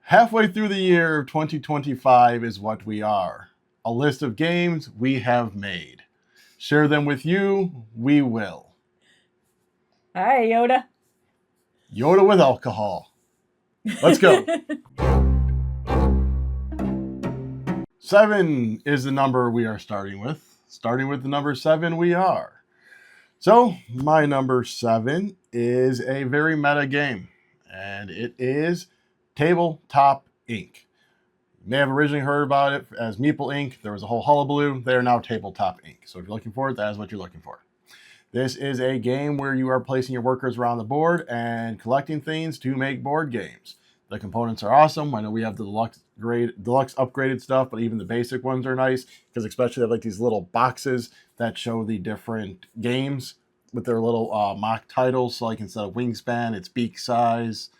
Halfway through the year of 2025 is what we are. A list of games we have made. Share them with you, we will. Hi, Yoda. Yoda with alcohol. Let's go. 7 is the number we are starting with. Starting with the number 7, we are. So, my number 7 is a very meta game, and it is Tabletop Inc. You may have originally heard about it as Meeple Inc. There was a whole hullabaloo. They are now Tabletop Inc. So if you're looking for it, that is what you're looking for. This is a game where you are placing your workers around the board and collecting things to make board games. The components are awesome. I know we have the deluxe upgraded stuff, but even the basic ones are nice because especially they have like these little boxes that show the different games with their little mock titles. So like instead of Wingspan, it's Beak Size.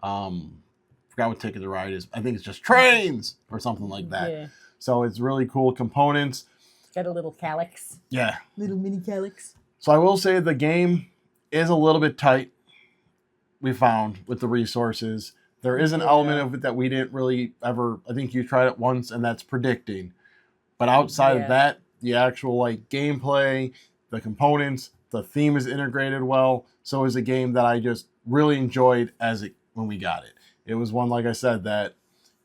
Forgot what Ticket to Ride is. I think it's just Trains or something like that. Yeah. So it's really cool components. Got a little calyx. Yeah. Little mini calyx. So I will say the game is a little bit tight, we found, with the resources. There is an element of it that we didn't really ever, I think you tried it once, and that's predicting. But outside of that, the actual like gameplay, the components, the theme is integrated well. So it's a game that I just really enjoyed when we got it. It was one, like I said, that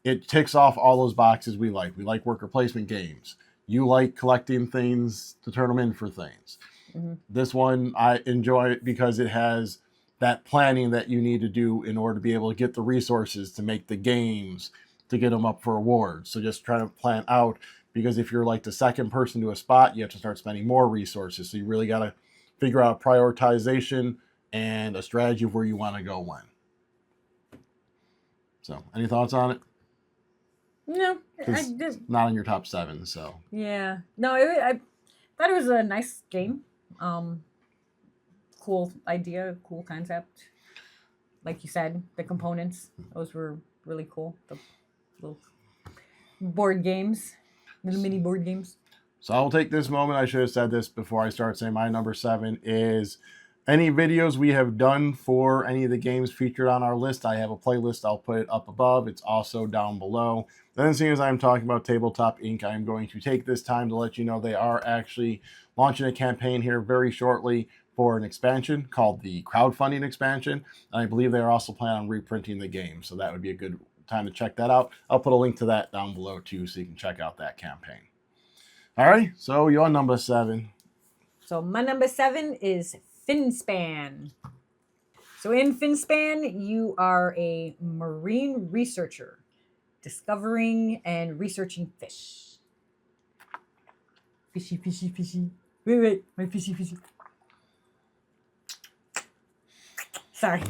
it ticks off all those boxes we like. We like worker placement games. You like collecting things to turn them in for things. Mm-hmm. This one, I enjoy it because it has that planning that you need to do in order to be able to get the resources to make the games, to get them up for awards. So just trying to plan out, because if you're like the second person to a spot, you have to start spending more resources. So you really got to figure out prioritization and a strategy of where you want to go when. So, any thoughts on it? No, it's not in your top 7. So yeah, no, I thought it was a nice game. Cool idea, cool concept. Like you said, the components, those were really cool. The little board games, little mini board games. So I'll take this moment. I should have said this before I start saying my number 7 is any videos we have done for any of the games featured on our list. I have a playlist. I'll put it up above. It's also down below. Then, seeing as I'm talking about Tabletop Inc., I'm going to take this time to let you know they are actually launching a campaign here very shortly for an expansion called the crowdfunding expansion. And I believe they are also planning on reprinting the game. So that would be a good time to check that out. I'll put a link to that down below too, so you can check out that campaign. All right, so your number 7. So my number 7 is Finspan. So in Finspan, you are a marine researcher discovering and researching fish. Fishy, fishy, fishy. Wait, my fishy, fishy. Sorry.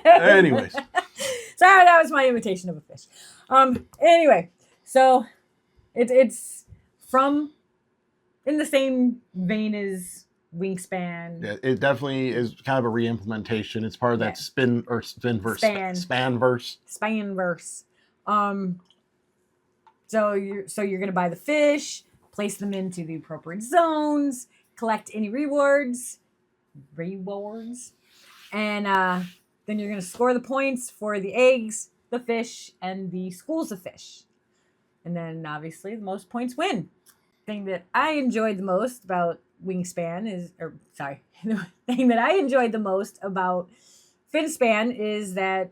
Anyways. Sorry, that was my imitation of a fish. Anyway, so it's from in the same vein as Wingspan. Yeah, it definitely is kind of a re-implementation. It's part of that Spanverse. So you're gonna buy the fish, place them into the appropriate zones, collect any rewards, and then you're gonna score the points for the eggs, the fish, and the schools of fish. And then obviously the most points win. The thing that I enjoyed the most about Wingspan the thing that I enjoyed the most about Finspan is that,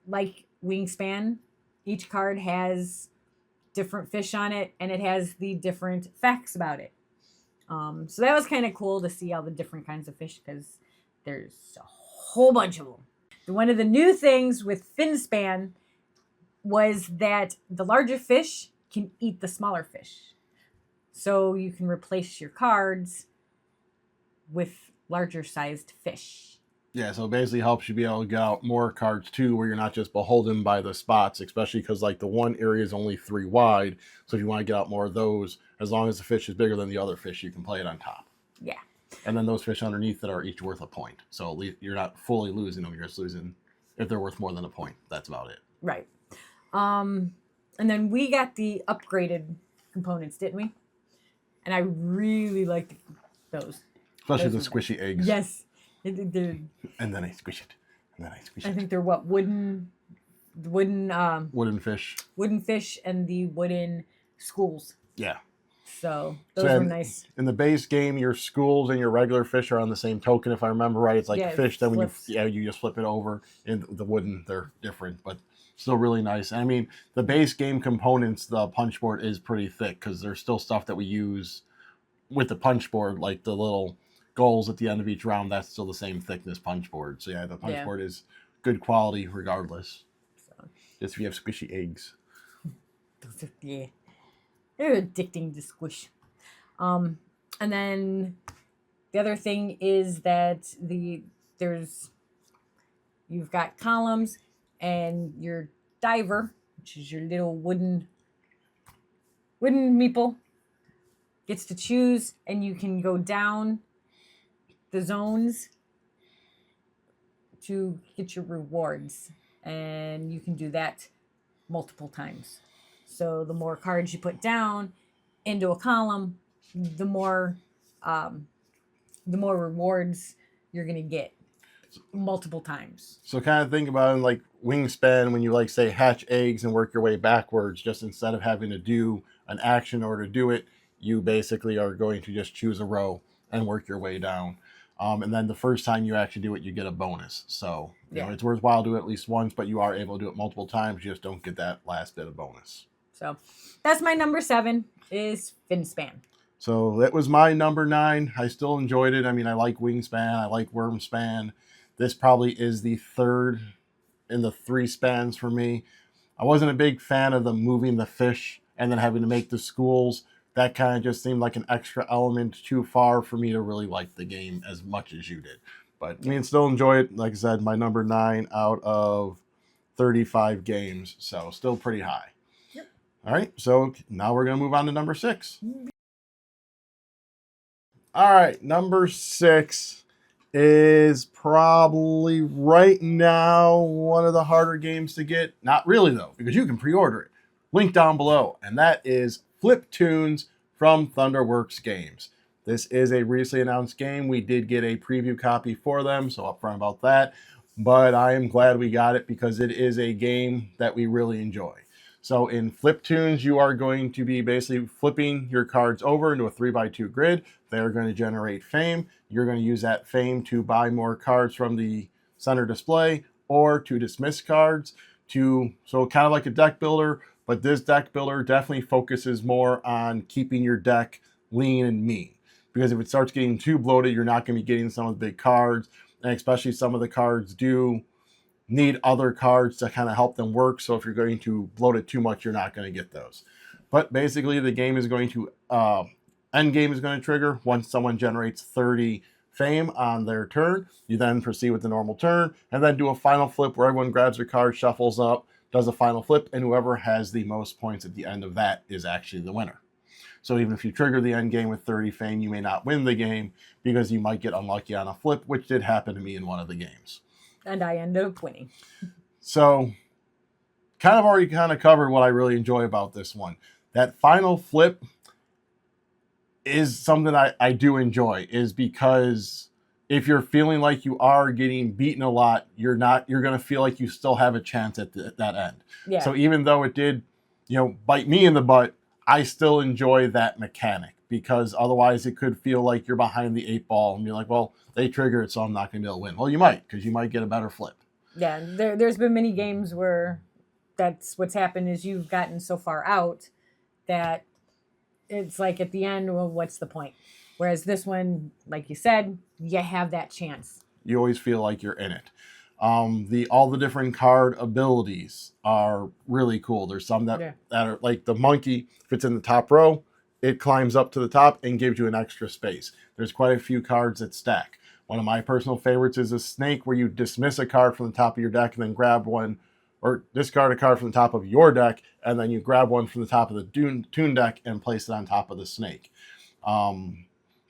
like Wingspan, each card has different fish on it, and it has the different facts about it. So that was kind of cool to see all the different kinds of fish, because there's a whole bunch of them. One of the new things with Finspan was that the larger fish can eat the smaller fish. So you can replace your cards with larger sized fish. Yeah, so it basically helps you be able to get out more cards too, where you're not just beholden by the spots, especially because like the one area is only 3 wide. So if you want to get out more of those, as long as the fish is bigger than the other fish, you can play it on top. Yeah. And then those fish underneath that are each worth a point. So you're not fully losing them. You're just losing if they're worth more than a point. That's about it. Right. And then we got the upgraded components, didn't we? And I really liked those. Especially the squishy eggs. Yes. And then I squish it. And then I squish it. I think they're wooden the wooden wooden fish. and the wooden schools. Yeah. So those were nice. In the base game, your schools and your regular fish are on the same token, if I remember right. It's like the fish. Then when you just flip it over, and the wooden, they're different, but still really nice. And I mean, the base game components, the punch board is pretty thick because there's still stuff that we use with the punch board, like the little goals at the end of each round. That's still the same thickness punch board. So yeah, the punch board is good quality regardless. So. Just if you have squishy eggs. Yeah. They're addicting to squish. And then the other thing is that you've got columns and your diver, which is your little wooden meeple, gets to choose, and you can go down the zones to get your rewards, and you can do that multiple times. So the more cards you put down into a column, the more rewards you're gonna get multiple times. So kind of think about it like Wingspan, when you like say hatch eggs and work your way backwards. Just instead of having to do an action in order to do it, you basically are going to just choose a row and work your way down. And then the first time you actually do it, you get a bonus. So you know, it's worthwhile to do it at least once, but you are able to do it multiple times. You just don't get that last bit of bonus. So that's my number 7 is Finspan. So that was my number 9. I still enjoyed it. I mean, I like Wingspan. I like Wormspan. This probably is the third in the 3 spans for me. I wasn't a big fan of the moving the fish and then having to make the schools. That kind of just seemed like an extra element too far for me to really like the game as much as you did. But I mean, still enjoy it. Like I said, my number 9 out of 35 games. So still pretty high. Yep. All right. So now we're going to move on to number 6. All right. Number 6 is probably right now one of the harder games to get. Not really, though, because you can pre-order it. Link down below. And that is Flip Tunes from Thunderworks Games. This is a recently announced game. We did get a preview copy for them, so upfront about that. But I am glad we got it because it is a game that we really enjoy. So in Flip Tunes, you are going to be basically flipping your cards over into a 3x2 grid. They are going to generate fame. You're going to use that fame to buy more cards from the center display or to dismiss cards. So kind of like a deck builder, but this deck builder definitely focuses more on keeping your deck lean and mean. Because if it starts getting too bloated, you're not going to be getting some of the big cards. And especially some of the cards do need other cards to kind of help them work. So if you're going to bloat it too much, you're not going to get those. But basically, the game is going to, end game is going to trigger once someone generates 30 fame on their turn. You then proceed with the normal turn and then do a final flip where everyone grabs their card, shuffles up, does a final flip, and whoever has the most points at the end of that is actually the winner. So even if you trigger the end game with 30 fame, you may not win the game because you might get unlucky on a flip, which did happen to me in one of the games. And I ended up winning. So kind of already covered what I really enjoy about this one. That final flip is something I do enjoy, is because if you're feeling like you are getting beaten a lot, you're going to feel like you still have a chance at that end. Yeah. So even though it did, bite me in the butt, I still enjoy that mechanic because otherwise it could feel like you're behind the 8 ball and be like, well, they trigger it, so I'm not going to be able to win. Well, you might, because you might get a better flip. Yeah, there's been many games where that's what's happened is you've gotten so far out that it's like at the end, well, what's the point? Whereas this one, like you said, you have that chance. You always feel like you're in it. All the different card abilities are really cool. There's some that are like the monkey. If it's in the top row, it climbs up to the top and gives you an extra space. There's quite a few cards that stack. One of my personal favorites is a snake, where you dismiss a card from the top of your deck and then grab one, or discard a card from the top of your deck, and then you grab one from the top of the tune deck and place it on top of the snake.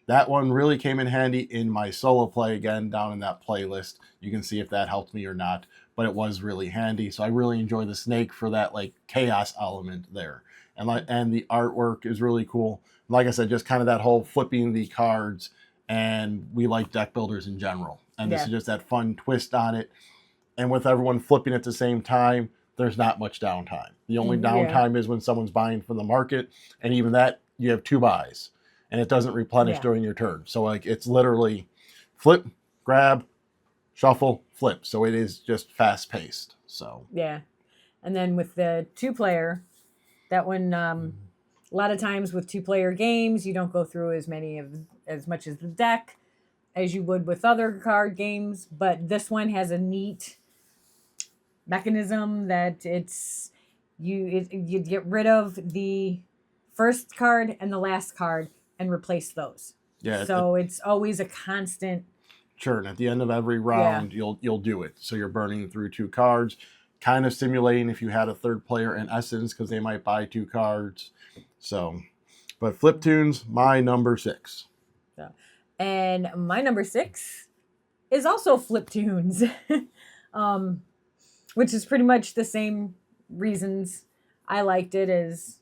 That one really came in handy in my solo play, again, down in that playlist. You can see if that helped me or not, but it was really handy. So I really enjoy the snake for that like chaos element there. And the artwork is really cool. Like I said, just kind of that whole flipping the cards, and we like deck builders in general. And this is just that fun twist on it. And with everyone flipping at the same time, there's not much downtime. The only Yeah. downtime is when someone's buying from the market, and even that, you have 2 buys, and it doesn't replenish Yeah. during your turn. So like it's literally flip, grab, shuffle, flip. So it is just fast paced. So Yeah. And then with the 2-player, that one, a lot of times with 2-player games, you don't go through as much as the deck as you would with other card games. But this one has a neat mechanism that you get rid of the first card and the last card and replace those. yeah, So it's always a constant. churn at the end of every round. You'll do it. So you're burning through 2 cards, kind of simulating if you had a third player in essence, because they might buy 2 cards. So, but Flip Tunes, my number 6. And my number 6 is also Flip Tunes, which is pretty much the same reasons I liked it as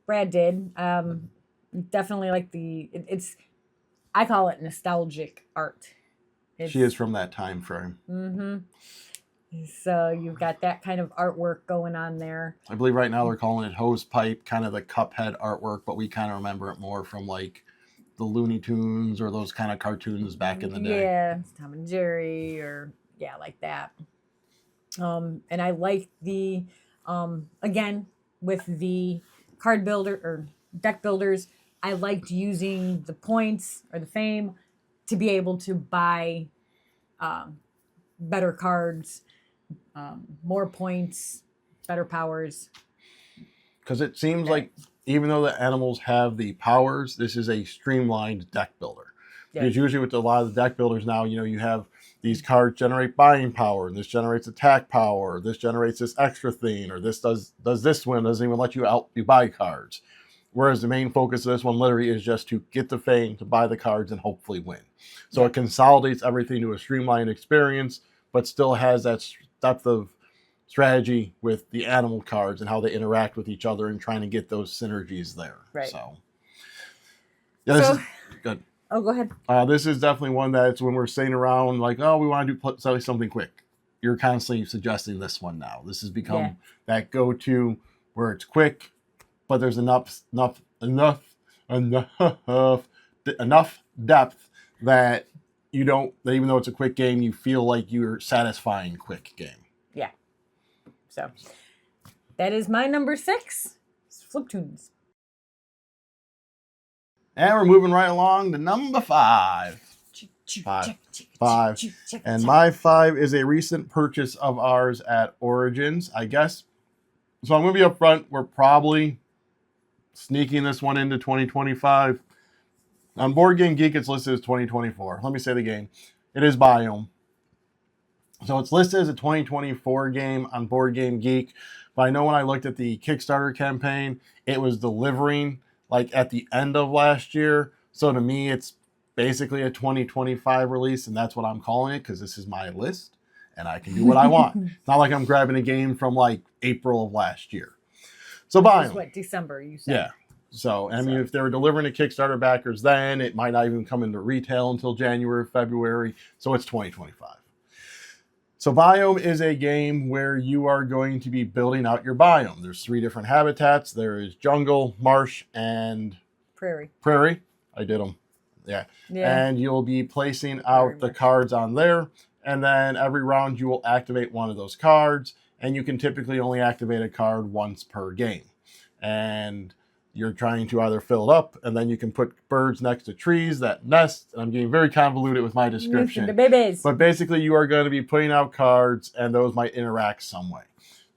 Brad did. Definitely like it's I call it nostalgic art. She is from that time frame. Mm-hmm. So you've got that kind of artwork going on there. I believe right now they're calling it hose pipe, kind of the Cuphead artwork, but we kind of remember it more from like the Looney Tunes or those kind of cartoons back in the day. Yeah, Tom and Jerry, or like that. And I like the again with the card builder or deck builders, I liked using the points or the fame to be able to buy better cards, more points, better powers. Because it seems like even though the animals have the powers, this is a streamlined deck builder. Yeah. Because usually with a lot of the deck builders now, you have these cards generate buying power, and this generates attack power, this generates this extra thing, or this does this one, doesn't even let you buy cards. Whereas the main focus of this one literally is just to get the fame, to buy the cards, and hopefully win. So it consolidates everything to a streamlined experience, but still has that depth of strategy with the animal cards and how they interact with each other and trying to get those synergies there. Right. So, yeah, this is good. Oh, go ahead. This is definitely one that's when we're sitting around like, oh, we want to do something quick. You're constantly suggesting this one now. This has become that go-to where it's quick, but there's enough depth that you don't, that even though it's a quick game, you feel like you're satisfying quick game. Yeah. So that is my number 6. Flip Tunes. And we're moving right along to number 5. Five. And my 5 is a recent purchase of ours at Origins, I guess. So I'm going to be upfront. We're probably sneaking this one into 2025. On Board Game Geek, it's listed as 2024. Let me say the game. It is Biome. So it's listed as a 2024 game on Board Game Geek. But I know when I looked at the Kickstarter campaign, it was delivering like at the end of last year. So to me, it's basically a 2025 release, and that's what I'm calling it because this is my list, and I can do what I want. It's not like I'm grabbing a game from like April of last year. So Biome. What, December, you said? Yeah. So, I mean, if they were delivering to Kickstarter backers then, it might not even come into retail until January, February. So it's 2025. So Biome is a game where you are going to be building out your biome. There's 3 different habitats. There is jungle, marsh, and prairie. I did them. Yeah. And you'll be placing out the cards on there. And then every round you will activate one of those cards. And you can typically only activate a card once per game. And you're trying to either fill it up, and then you can put birds next to trees that nest. And I'm getting very convoluted with my description. The babies. But basically, you are going to be putting out cards, and those might interact some way.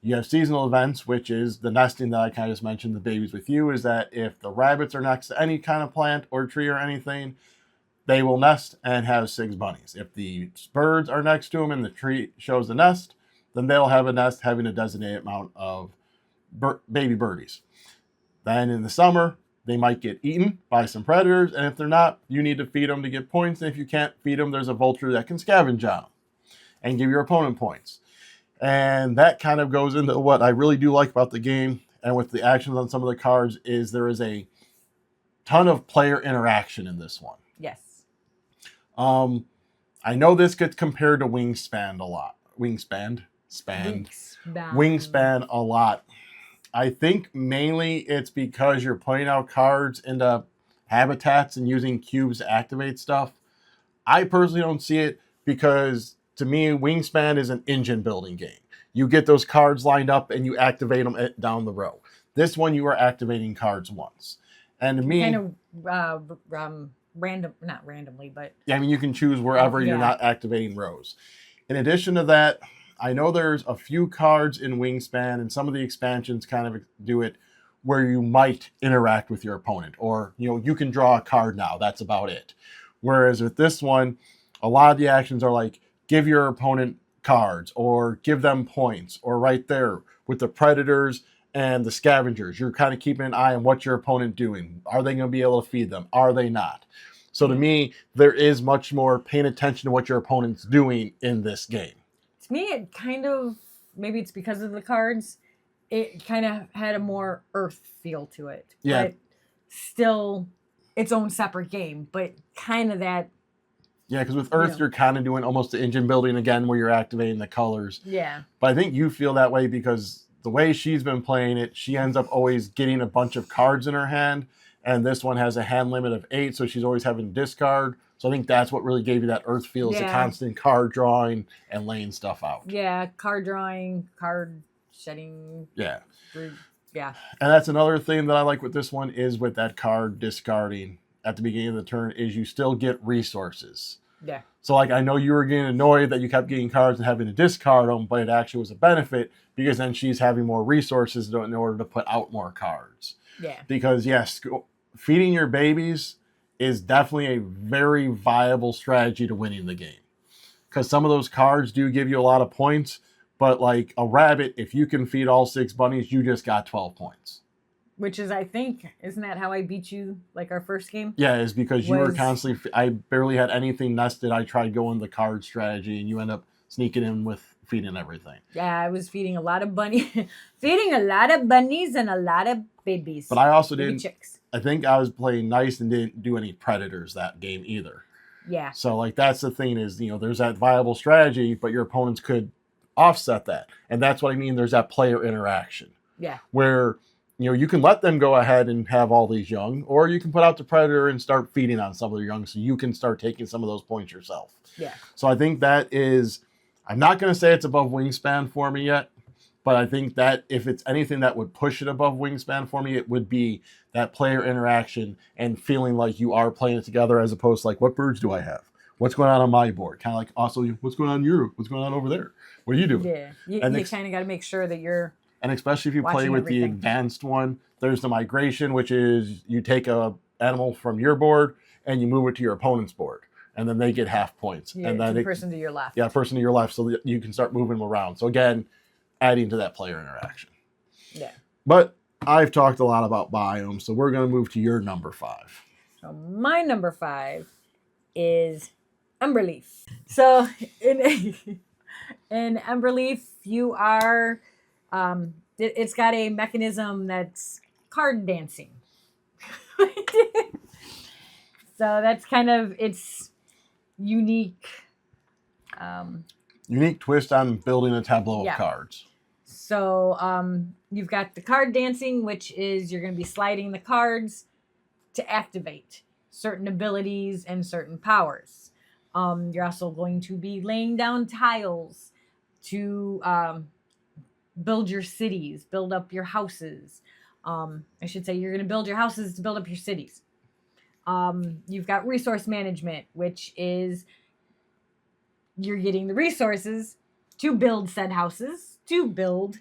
You have seasonal events, which is the nesting that I kind of just mentioned, the babies with you, is that if the rabbits are next to any kind of plant or tree or anything, they will nest and have 6 bunnies. If the birds are next to them and the tree shows the nest, then they'll have a nest having a designated amount of baby birdies. Then in the summer, they might get eaten by some predators, and if they're not, you need to feed them to get points. And if you can't feed them, there's a vulture that can scavenge on them and give your opponent points. And that kind of goes into what I really do like about the game, and with the actions on some of the cards, is there is a ton of player interaction in this one. Yes. I know this gets compared to Wingspan a lot. Wingspan. Wingspan a lot. I think mainly it's because you're putting out cards into habitats and using cubes to activate stuff. I personally don't see it because to me, Wingspan is an engine building game. You get those cards lined up and you activate them down the row. This one, you are activating cards once. And to me, kind of random, not randomly, but yeah, I mean, you can choose wherever you're not activating rows. In addition to that, I know there's a few cards in Wingspan, and some of the expansions kind of do it where you might interact with your opponent, or you can draw a card now. That's about it. Whereas with this one, a lot of the actions are like give your opponent cards or give them points, or right there with the predators and the scavengers, you're kind of keeping an eye on what your opponent doing. Are they going to be able to feed them? Are they not? So to me, there is much more paying attention to what your opponent's doing in this game. To me, it kind of, maybe it's because of the cards, it kind of had a more Earth feel to it. Yeah. But still its own separate game, but kind of that. Yeah, because with Earth, you're kind of doing almost the engine building again where you're activating the colors. Yeah. But I think you feel that way because the way she's been playing it, she ends up always getting a bunch of cards in her hand. And this one has a hand limit of 8, so she's always having to discard. So I think that's what really gave you that Earth feel, is the constant card drawing and laying stuff out. Yeah, card drawing, card shedding. Yeah. Yeah. And that's another thing that I like with this one is with that card discarding at the beginning of the turn is you still get resources. Yeah. So like I know you were getting annoyed that you kept getting cards and having to discard them, but it actually was a benefit because then she's having more resources in order to put out more cards. Yeah. Because yes, feeding your babies is definitely a very viable strategy to winning the game. Because some of those cards do give you a lot of points, but like a rabbit, if you can feed all 6 bunnies, you just got 12 points. Which is, I think, isn't that how I beat you, like our first game? Yeah, it's because you were constantly, I barely had anything nested. I tried going the card strategy, and you end up sneaking in with feeding everything. Yeah, I was feeding a lot of feeding a lot of bunnies and a lot of babies. But I also didn't, chicks. I think I was playing nice and didn't do any predators that game either. Yeah. So like that's the thing is, there's that viable strategy, but your opponents could offset that. And that's what I mean. There's that player interaction. Yeah. Where, you can let them go ahead and have all these young, or you can put out the predator and start feeding on some of the young so you can start taking some of those points yourself. Yeah. So I think that is, I'm not going to say it's above Wingspan for me yet, but I think that if it's anything that would push it above Wingspan for me, it would be that player interaction and feeling like you are playing it together as opposed to like, what birds do I have? What's going on my board? Kind of like also, what's going on what's going on over there? What are you doing? Yeah. You kind of got to make sure that you're. And especially if you play with the advanced one, there's the migration, which is you take a animal from your board and you move it to your opponent's board. And then they get half points. Yeah, and then the person to your left. Yeah, person to your left, so that you can start moving them around. So again, adding to that player interaction. Yeah. But I've talked a lot about biomes, so we're going to move to your number 5. So my number 5 is Emberleaf. So in Emberleaf, you are, it's got a mechanism that's card dancing. So that's kind of its unique. Unique twist on building a tableau of cards. So you've got the card dancing, which is you're going to be sliding the cards to activate certain abilities and certain powers. You're also going to be laying down tiles to build your cities, build up your houses. I should say you're going to build your houses to build up your cities. You've got resource management, which is you're getting the resources to build said houses, to build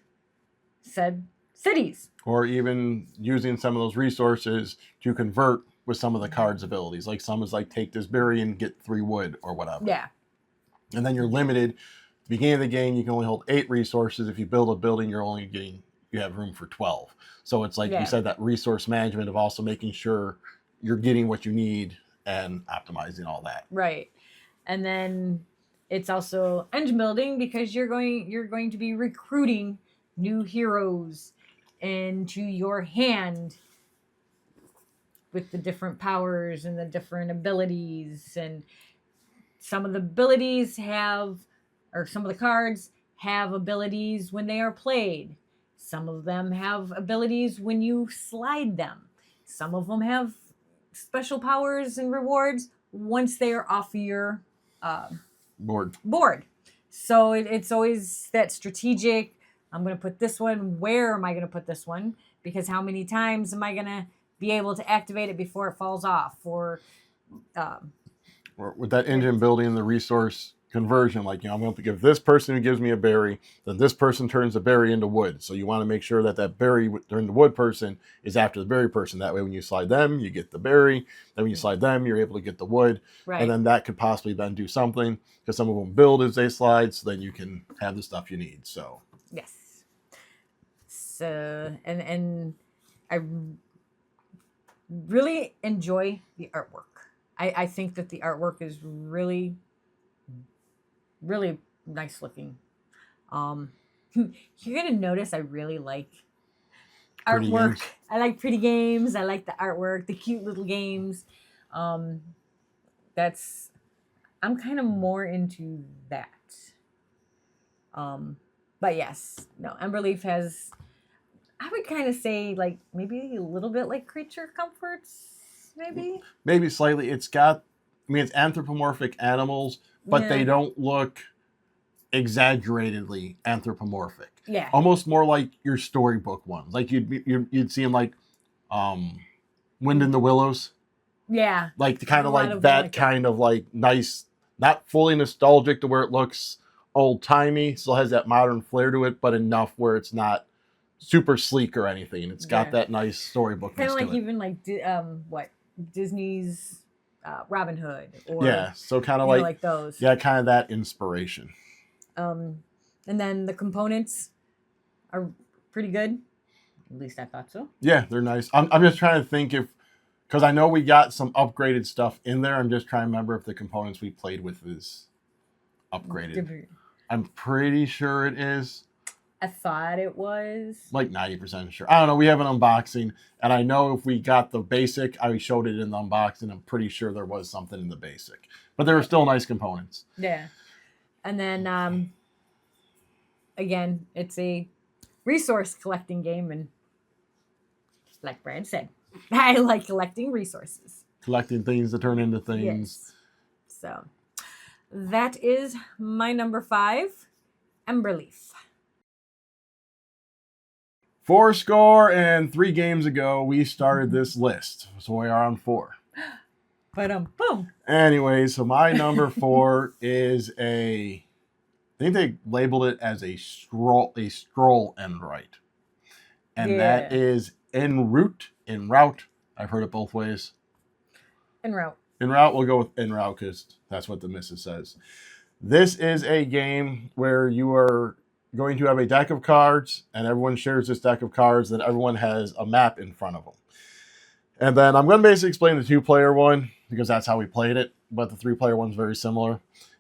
said cities. Or even using some of those resources to convert with some of the cards' abilities. Like some is like take this berry and get 3 wood or whatever. Yeah. And then you're limited. Beginning of the game, you can only hold 8 resources. If you build a building, you have room for 12. So it's like you said, that resource management of also making sure you're getting what you need and optimizing all that. Right. And then it's also engine building because you're going to be recruiting new heroes into your hand with the different powers and the different abilities. And some of the abilities some of the cards have abilities when they are played. Some of them have abilities when you slide them. Some of them have special powers and rewards once they are off your board. So it's always that strategic. I'm going to put this one. Where am I going to put this one? Because how many times am I going to be able to activate it before it falls off? Or with that engine building, the resource conversion, like, I'm going to give this person who gives me a berry, then this person turns the berry into wood. So you want to make sure that berry during the wood person is after the berry person. That way, when you slide them, you get the berry. Then when you slide them, you're able to get the wood. Right. And then that could possibly then do something, because some of them build as they slide, so then you can have the stuff you need. So yes. So and I really enjoy the artwork. I think that the artwork is really, really nice looking. You're gonna notice I really like Pretty artwork. games. I like pretty games. I like the artwork, the cute little games. That's I'm kind of more into that. But yes, no, Emberleaf has, I would kind of say, like, maybe a little bit like Creature Comforts, maybe slightly. It's anthropomorphic animals, but they don't look exaggeratedly anthropomorphic. Yeah. Almost more like your storybook ones. Like you'd see in like Wind in the Willows. Yeah. Like the kind of like that kind of like nice, not fully nostalgic to where it looks old timey, still has that modern flair to it, but enough where it's not super sleek or anything. It's got that nice storybook. Kind of like even like Disney's Robin Hood, or so kind of like those. Yeah, kind of that inspiration. And then the components are pretty good. At least I thought so. Yeah, they're nice. I'm just trying to think because I know we got some upgraded stuff in there. I'm just trying to remember if the components we played with is upgraded. I'm pretty sure it is. I thought it was. Like 90% sure. I don't know. We have an unboxing, and I know if we got the basic, I showed it in the unboxing. I'm pretty sure there was something in the basic. But there were still nice components. Yeah. And then, again, it's a resource collecting game, and like Brad said, I like collecting resources. Collecting things to turn into things. Yes. So, that is my number 5, Emberleaf. 4 games ago, we started this list. So we are on 4. Boom. Anyway, so my number 4 is I think they labeled it as a scroll end right. And that is en route. I've heard it both ways. En route. We'll go with en route because that's what the missus says. This is a game where you are going to have a deck of cards, and everyone shares this deck of cards, and everyone has a map in front of them. And then I'm going to basically explain the 2-player one, because that's how we played it, but the 3-player one's very similar,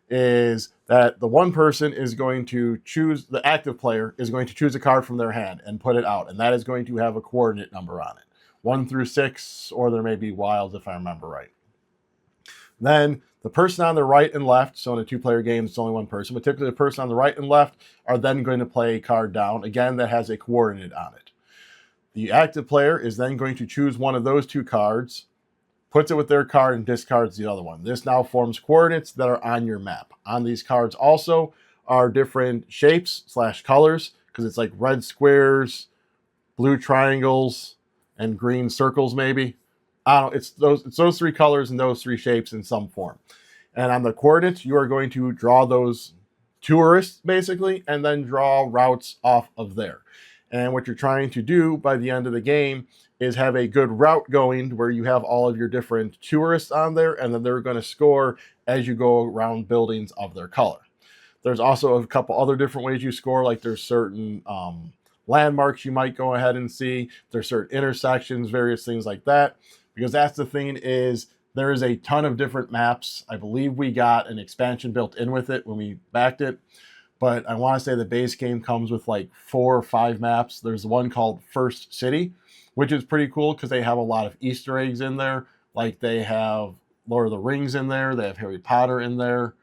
is that the one person is going to choose, the active player is going to choose a card from their hand and put it out, and that is going to have a coordinate number on it. 1 through 6, or there may be wilds if I remember right. Then the person on the right and left, so in a 2-player game, it's only one person, but typically the person on the right and left are then going to play a card down, again, that has a coordinate on it. The active player is then going to choose one of those 2 cards, puts it with their card, and discards the other one. This now forms coordinates that are on your map. On these cards also are different shapes / colors, because it's like red squares, blue triangles, and green circles maybe. I don't know, it's those 3 colors and those 3 shapes in some form. And on the coordinates, you are going to draw those tourists, basically, and then draw routes off of there. And what you're trying to do by the end of the game is have a good route going where you have all of your different tourists on there, and then they're going to score as you go around buildings of their color. There's also a couple other different ways you score, like there's certain landmarks you might go ahead and see. There's certain intersections, various things like that. Because that's the thing, is there is a ton of different maps. I believe we got an expansion built in with it when we backed it. But I want to say the base game comes with like 4 or 5 maps. There's one called First City, which is pretty cool because they have a lot of Easter eggs in there. Like they have Lord of the Rings in there. They have Harry Potter in there.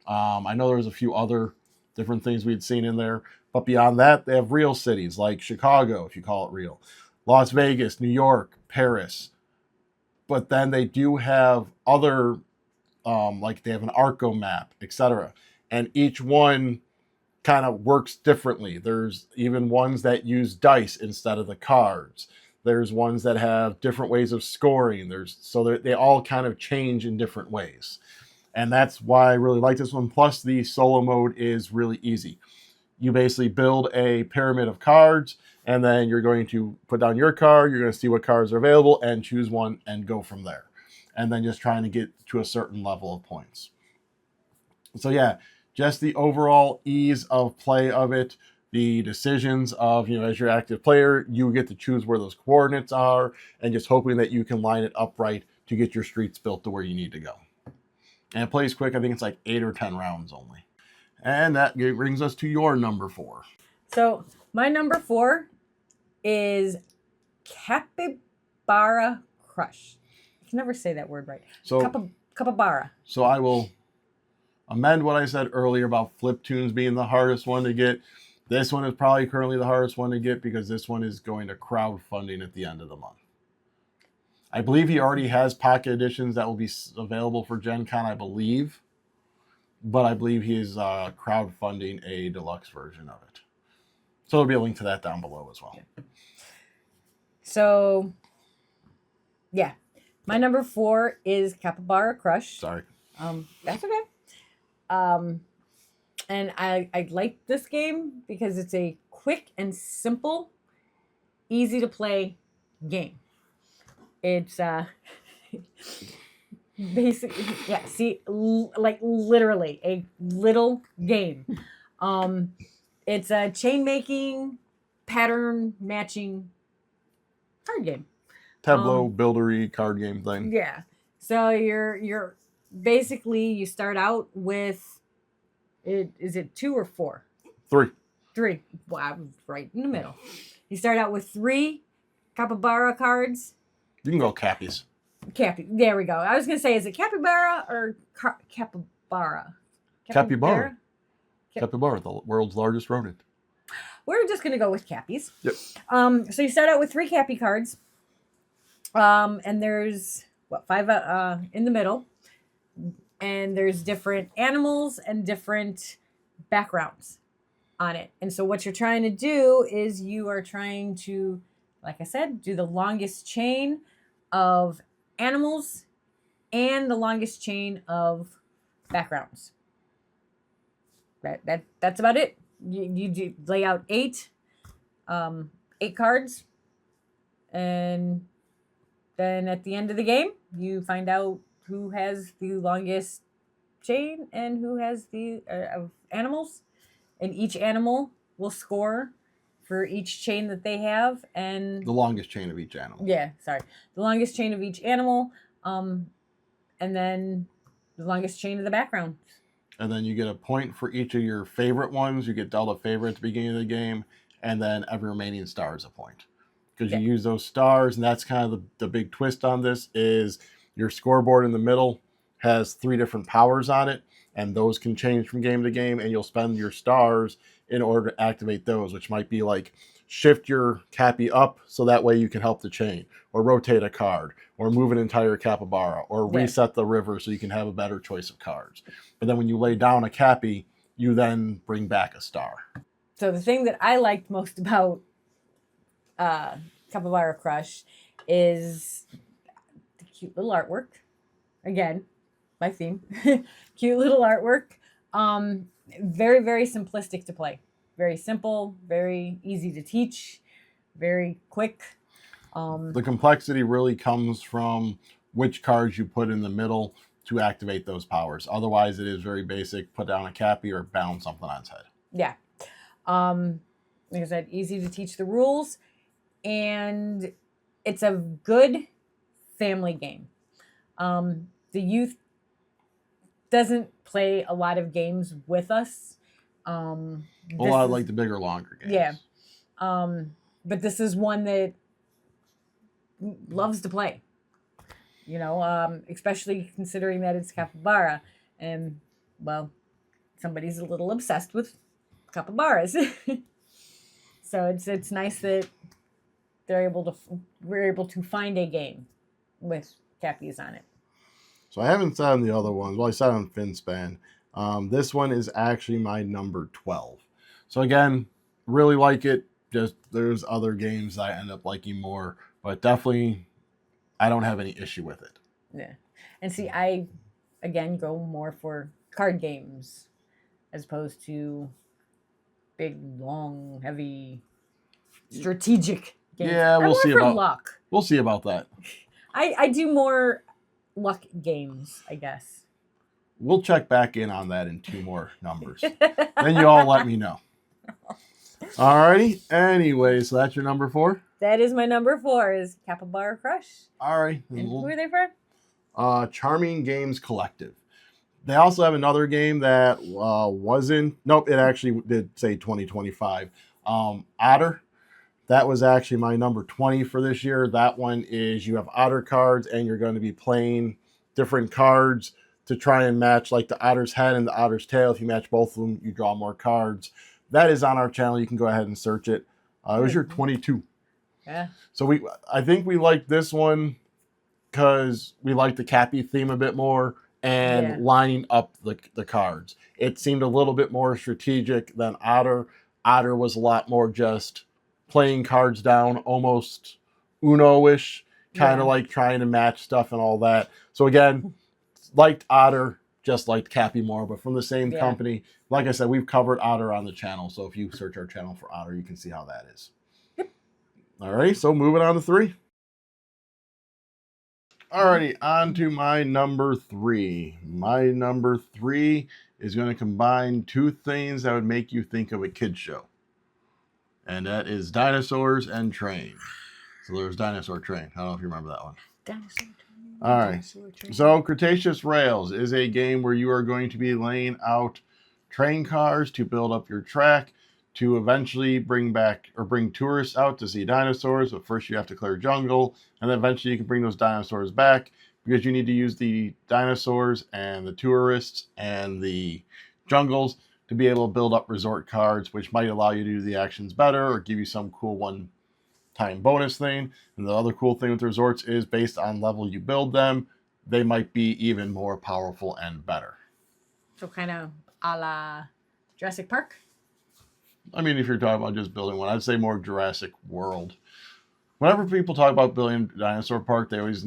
I know there's different things we'd seen in there. But beyond that, they have real cities like Chicago, if you call it real, Las Vegas, New York, Paris. But then they do have other, like they have an Arco map, etc. And each one kind of works differently. There's even ones that use dice instead of the cards. There's ones that have different ways of scoring. They all kind of change in different ways. And that's why I really like this one. Plus, the solo mode is really easy. You basically build a pyramid of cards, and then you're going to put down your card. You're going to see what cards are available and choose one and go from there. And then just trying to get to a certain level of points. So yeah, just the overall ease of play of it, the decisions of, as your active player, you get to choose where those coordinates are, and just hoping that you can line it up right to get your streets built to where you need to go. And it plays quick. I think it's like 8 or 10 rounds only. And that brings us to your number 4. So my number 4 is Capybara Crush. I can never say that word right. So Capybara. So I will amend what I said earlier about Flip Tunes being the hardest one to get. This one is probably currently the hardest one to get because this one is going to crowdfunding at the end of the month. I believe he already has pocket editions that will be available for Gen Con, I believe. But I believe he is crowdfunding a deluxe version of it. So there'll be a link to that down below as well. Yeah. So, yeah. My number 4 is Capybara Crush. Sorry. That's okay. And I like this game because it's a quick and simple, easy to play game. It's basically, yeah, see, like literally a little game. It's a chain making, pattern matching card game. Tableau, buildery card game thing. Yeah. So you're basically, you start out with is it 2 or 4? 3. 3. Wow, I'm right in the middle. You start out with 3 Capybara cards. You can go Cappies. There we go. I was gonna say, is it Capybara or Capybara? Capybara. Capybara, the world's largest rodent. We're just gonna go with Cappies. Yep. So you start out with 3 Cappy cards. And there's 5 in the middle. And there's different animals and different backgrounds on it. And so what you're trying to do is you are trying to, like I said, do the longest chain of animals and the longest chain of backgrounds. That's about it. You do lay out 8 cards, and then at the end of the game, you find out who has the longest chain and who has the of animals, and each animal will score for each chain that they have, and the longest chain of each animal. Yeah, sorry, the longest chain of each animal, and then the longest chain of the background. And then you get a point for each of your favorite ones. You get dealt a favorite at the beginning of the game, and then every remaining star is a point. Because you use those stars, and that's kind of the big twist on this is your scoreboard in the middle has 3 different powers on it, and those can change from game to game, and you'll spend your stars in order to activate those, which might be like shift your Cappy up so that way you can help the chain, or rotate a card, or move an entire Capybara, or reset the river so you can have a better choice of cards. But then when you lay down a Cappy, you then bring back a star. So the thing that I liked most about Capybara Crush is the cute little artwork. Again, my theme. Cute little artwork. Very, very simplistic to play. Very simple, very easy to teach, very quick. The complexity really comes from which cards you put in the middle to activate those powers. Otherwise, it is very basic. Put down a Cappy or bound something on its head. Yeah. Like I said, easy to teach the rules. And it's a good family game. The youth doesn't play a lot of games with us. A lot of like the bigger, longer games. Yeah. But this is one that loves to play. Especially considering that it's Capybara. And, well, somebody's a little obsessed with capybaras. So it's nice that we're able to find a game with cappies on it. So I haven't said on the other ones. Well, I said on Finspan. This one is actually my number 12. So again, really like it. Just there's other games I end up liking more, but definitely I don't have any issue with it. Yeah. And see, I again go more for card games as opposed to big, long, heavy, strategic games. Yeah, I'm we'll more see for about luck. We'll see about that. I do more luck games, I guess. We'll check back in on that in 2 more numbers. Then you all let me know. Alrighty. Anyway, so that's your number 4? That is my number 4 is Capybara Crush. Alright. And who are they from? Charming Games Collective. They also have another game that wasn't... Nope, it actually did say 2025. Otter. That was actually my number 20 for this year. That one is you have Otter cards and you're going to be playing different cards to try and match like the Otter's head and the Otter's tail. If you match both of them, you draw more cards. That is on our channel. You can go ahead and search it. It was your 22. Yeah. So I think we like this one because we like the Cappy theme a bit more and lining up the cards. It seemed a little bit more strategic than Otter. Otter was a lot more just playing cards down, almost Uno-ish, kind of like trying to match stuff and all that. So again, liked Otter, just liked Cappy more, but from the same company. Like I said, we've covered Otter on the channel, so if you search our channel for Otter, you can see how that is. Yep. All right, so moving on to 3. Alrighty, on to my number 3. My number 3 is going to combine 2 things that would make you think of a kid's show. And that is Dinosaurs and Train. So there's Dinosaur Train. I don't know if you remember that one. Dinosaur Train. All right. So Cretaceous Rails is a game where you are going to be laying out train cars to build up your track to eventually bring tourists out to see dinosaurs. But first you have to clear jungle, and then eventually you can bring those dinosaurs back because you need to use the dinosaurs and the tourists and the jungles to be able to build up resort cards, which might allow you to do the actions better or give you some cool one-time bonus thing. And the other cool thing with resorts is based on level you build them, they might be even more powerful and better. So kind of a la Jurassic Park? I mean, if you're talking about just building one, I'd say more Jurassic World. Whenever people talk about building Dinosaur Park, they always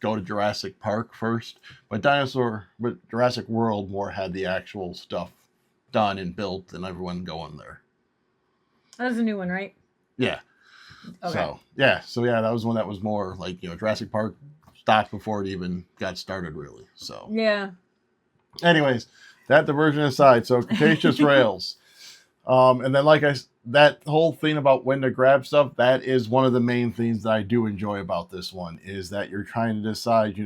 go to Jurassic Park first. But Jurassic World more had the actual stuff done and built and everyone going there. That was a new one, right? Yeah. Okay. So that was one that was more like, Jurassic Park stopped before it even got started, really. So yeah. Anyways, that diversion aside, so Cretaceous Rails. And then that whole thing about when to grab stuff, that is one of the main things that I do enjoy about this one, is that you're trying to decide,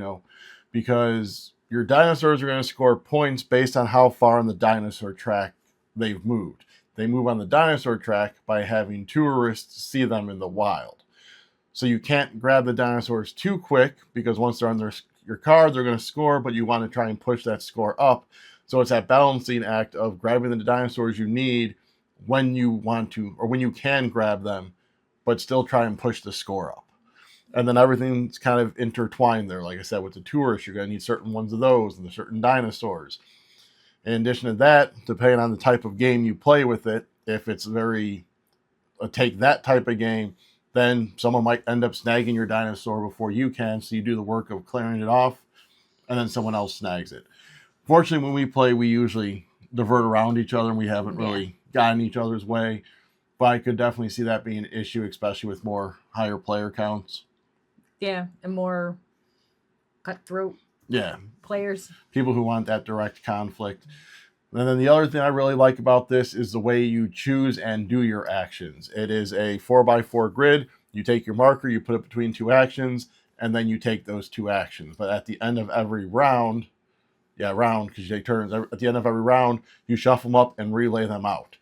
because your dinosaurs are going to score points based on how far on the dinosaur track they've moved. They move on the dinosaur track by having tourists see them in the wild. So you can't grab the dinosaurs too quick because once they're on your card, they're going to score, but you want to try and push that score up. So it's that balancing act of grabbing the dinosaurs you need when you want to, or when you can grab them, but still try and push the score up. And then everything's kind of intertwined there. Like I said, with the tourists, you're going to need certain ones of those and the certain dinosaurs. In addition to that, depending on the type of game you play with it, if it's take that type of game, then someone might end up snagging your dinosaur before you can, so you do the work of clearing it off, and then someone else snags it. Fortunately, when we play, we usually divert around each other, and we haven't really gotten each other's way. But I could definitely see that being an issue, especially with more higher player counts. Yeah, and more cutthroat players. People who want that direct conflict. And then the other thing I really like about this is the way you choose and do your actions. It is a 4x4 grid. You take your marker, you put it between 2 actions, and then you take those 2 actions. But at the end of every round, because you take turns, at the end of every round, you shuffle them up and relay them out.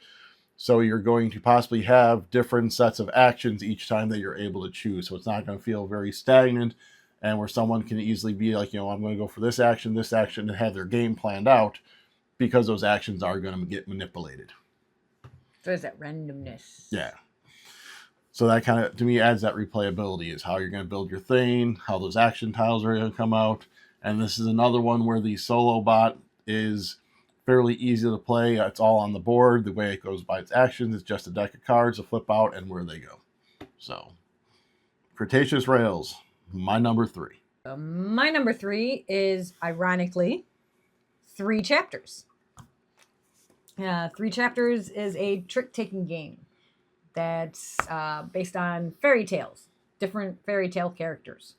So you're going to possibly have different sets of actions each time that you're able to choose. So it's not going to feel very stagnant, and where someone can easily be like, I'm going to go for this action, and have their game planned out, because those actions are going to get manipulated. So is that randomness? Yeah. So that kind of, to me, adds that replayability, is how you're going to build your thing, how those action tiles are going to come out. And this is another one where the solo bot is fairly easy to play. It's all on the board. The way it goes by its actions, it's just a deck of cards to flip out and where they go. So, Cretaceous Rails, my number 3. My number 3 is, ironically, 3 chapters. 3 chapters is a trick-taking game that's based on fairy tales, different fairy tale characters.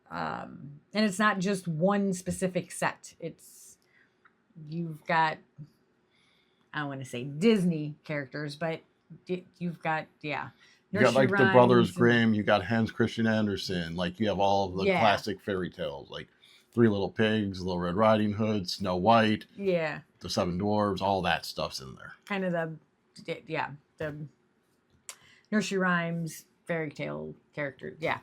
And it's not just one specific set. You've got, I don't want to say Disney characters, but you've got, yeah. You got like the Rhymes Brothers and- Grimm, you got Hans Christian Andersen, like you have all of the Yeah. classic fairy tales, like Three Little Pigs, Little Red Riding Hood, Snow White, Yeah, the Seven Dwarves, all that stuff's in there. kind of the nursery rhymes, fairy tale characters. Yeah.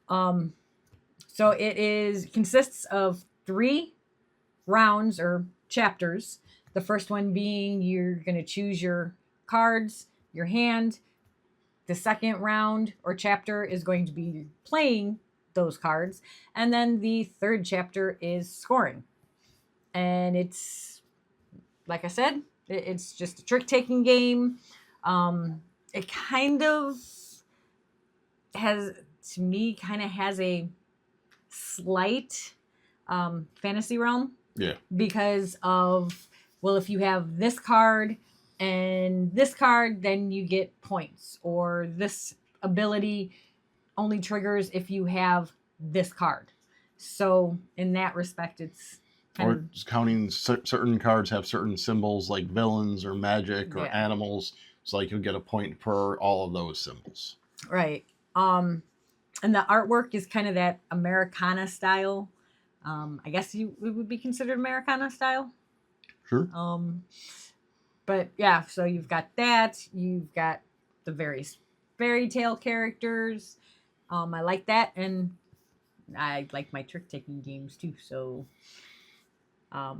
So it consists of 3 rounds or chapters. The first one being you're going to choose your cards, your hand. The second round or chapter is going to be playing those cards. And then the third chapter is scoring. And it's, like I said, it's just a trick-taking game. It kind of has, to me, has a slight fantasy realm. Yeah. Because of, well, if you have this card and this card, then you get points. Or this ability only triggers if you have this card. So in that respect, it's Or just counting certain cards have certain symbols like villains or magic or Yeah. animals. So like you'll get a point per all of those symbols. right. And the artwork is kind of that Americana style. I guess it would be considered Americana style. Sure. But yeah, so you've got that. You've got the various fairy tale characters. I like that, and I like my trick-taking games too. So, I